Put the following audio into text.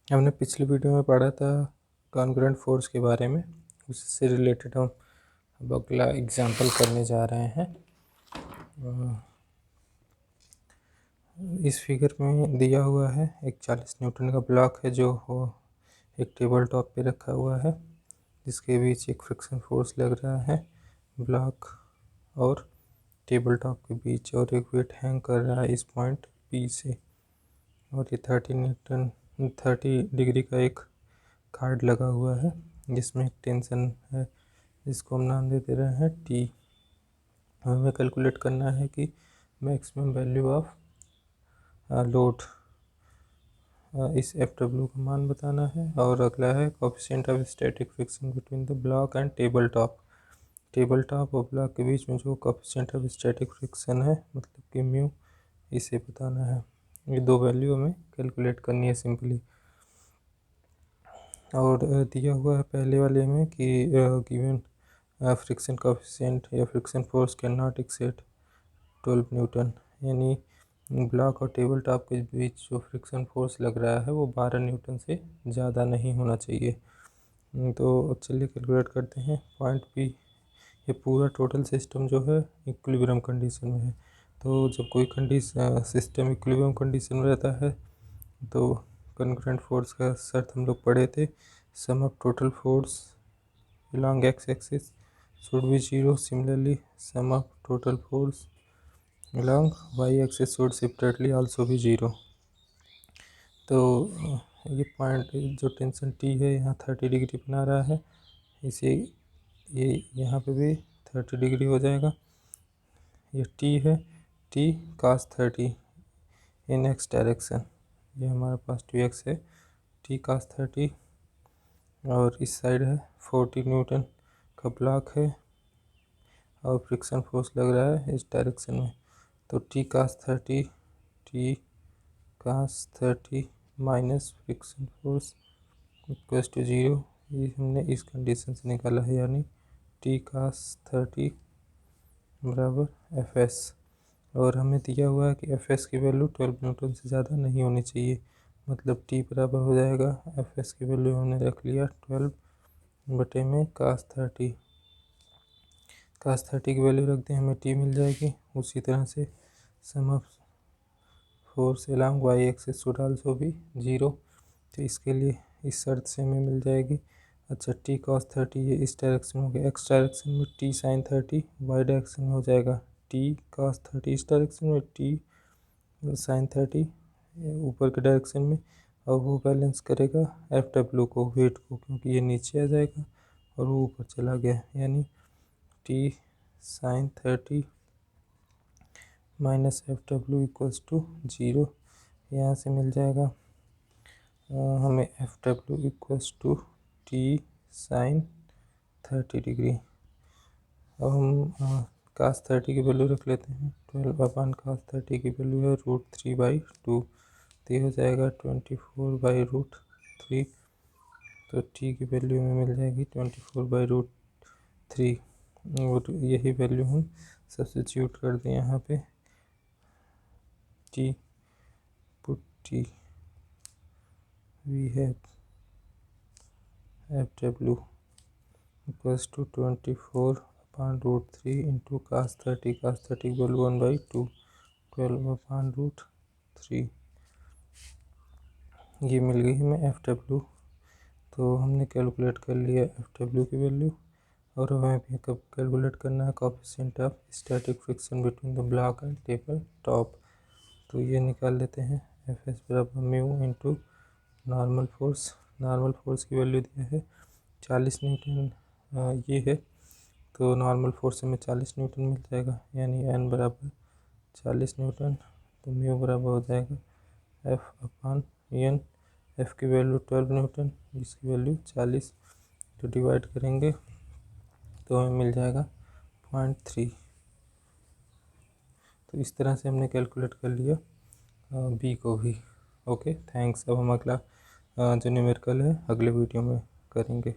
हमने पिछले वीडियो में पढ़ा था कॉन्ग्रुएंट फोर्स के बारे में। उससे रिलेटेड हम अब अगला एग्जाम्पल करने जा रहे हैं। इस फिगर में दिया हुआ है एक 40 न्यूटन का ब्लॉक है जो एक टेबल टॉप पे रखा हुआ है, जिसके बीच एक फ्रिक्शन फोर्स लग रहा है ब्लॉक और टेबल टॉप के बीच, और एक वेट हैंग कर रहा है इस पॉइंट पी से, और ये 30 डिग्री का एक कार्ड लगा हुआ है जिसमें एक टेंशन है जिसको हम नाम दे रहे हैं टी। हमें कैलकुलेट करना है कि मैक्सिमम वैल्यू ऑफ लोड, इस एफ डब्ल्यू का मान बताना है। और अगला है coefficient of static friction between the block and table top. Table top और ब्लॉक के बीच में जो कोएफिशिएंट ऑफ स्टैटिक फ्रिक्शन है, मतलब कि म्यू, इसे बताना है। ये दो वैल्यू हमें कैलकुलेट करनी है सिंपली। और दिया हुआ है पहले वाले में कि गिवन फ्रिक्शन कोएफिशिएंट या friction force can not exceed 12 Newton, यानी ब्लॉक और टेबल टॉप के बीच जो फ्रिक्शन फोर्स लग रहा है वो 12 न्यूटन से ज़्यादा नहीं होना चाहिए। तो चलिए कैलकुलेट करते हैं। पॉइंट पी, ये पूरा टोटल सिस्टम जो है इक्विलिब्रियम कंडीशन में है। तो जब कोई सिस्टम इक्विलिब्रियम कंडीशन में रहता है तो कॉन्ग्रुएंट फोर्स का शर्त हम लोग पढ़े थे, sum of total force along x axis should be 0. Similarly, sum of total force along y axis should separately also be 0. तो ये पॉइंट जो टेंशन टी है यहाँ 30 डिग्री बना रहा है, इसे ये यहाँ पे भी 30 डिग्री हो जाएगा। ये टी है, टी cos 30 इन एक्स डायरेक्शन, ये हमारे पास 2x है, टी cos 30। और इस साइड है 40 न्यूटन का ब्लॉक है और फ्रिक्शन फोर्स लग रहा है इस डायरेक्शन में। तो T cos 30 minus friction force equal to 0। ये हमने इस कंडीशन से निकाला है, यानी टी cos 30 बराबर एफ एस। और हमें दिया हुआ है कि एफ एस की वैल्यू 12 न्यूटन से ज़्यादा नहीं होनी चाहिए, मतलब टी बराबर हो जाएगा, एफ एस की वैल्यू हमने रख लिया 12 बटे में cos 30। cos 30 की वैल्यू रख दें, हमें टी मिल जाएगी। उसी तरह से sum of force along Y axis should also भी 0। तो इसके लिए इस शर्त से हमें मिल जाएगी। अच्छा, टी cos 30 ये इस डायरेक्शन में हो गया, एक्स डायरेक्शन में टी sin 30, वाई डायरेक्शन में हो जाएगा टी cos 30 इस डायरेक्शन में, टी sin 30 ऊपर के डायरेक्शन में। और वो बैलेंस करेगा एफ डब्ल्यू को, वेट को, क्योंकि ये नीचे आ जाएगा और वो ऊपर चला गया, यानी T sin 30 minus F W equals to 0। यहाँ से मिल जाएगा हमें F W equals to T sin 30 degree. अब हम cos 30 की वैल्यू रख लेते हैं। 12 अपन cos 30 की वैल्यू है √3/2, तो ये हो जाएगा 24/√3। तो टी की वैल्यू हमें मिल जाएगी 24/√3, और यही वैल्यू हम सब्स्टिट्यूट कर दें यहाँ पे। T put T, we have F W equals to 24/√3 into cos 30। cos 30 की वैल्यू 1/2, 12/√3, ये मिल गई हमें एफ डब्ल्यू। तो हमने कैलकुलेट कर लिया एफ डब्ल्यू की वैल्यू। और हमें भी कब कैलकुलेट करना है coefficient of static friction between the block and table top. तो ये निकाल लेते हैं, एफ एस बराबर mu into normal force. Normal force की वैल्यू दिया है 40 न्यूटन, ये है, तो नॉर्मल फोर्स में 40 न्यूटन मिल जाएगा, यानी एन बराबर 40 न्यूटन। तो म्यू बराबर हो जाएगा एफ अपान एन। एफ की वैल्यू 12 न्यूटन, जिसकी वैल्यू 40, तो डिवाइड करेंगे तो हमें मिल जाएगा 0.3। तो इस तरह से हमने कैलकुलेट कर लिया बी को भी। Okay, thanks. अब हम अगला जो न्यूमेरिकल है अगले वीडियो में करेंगे।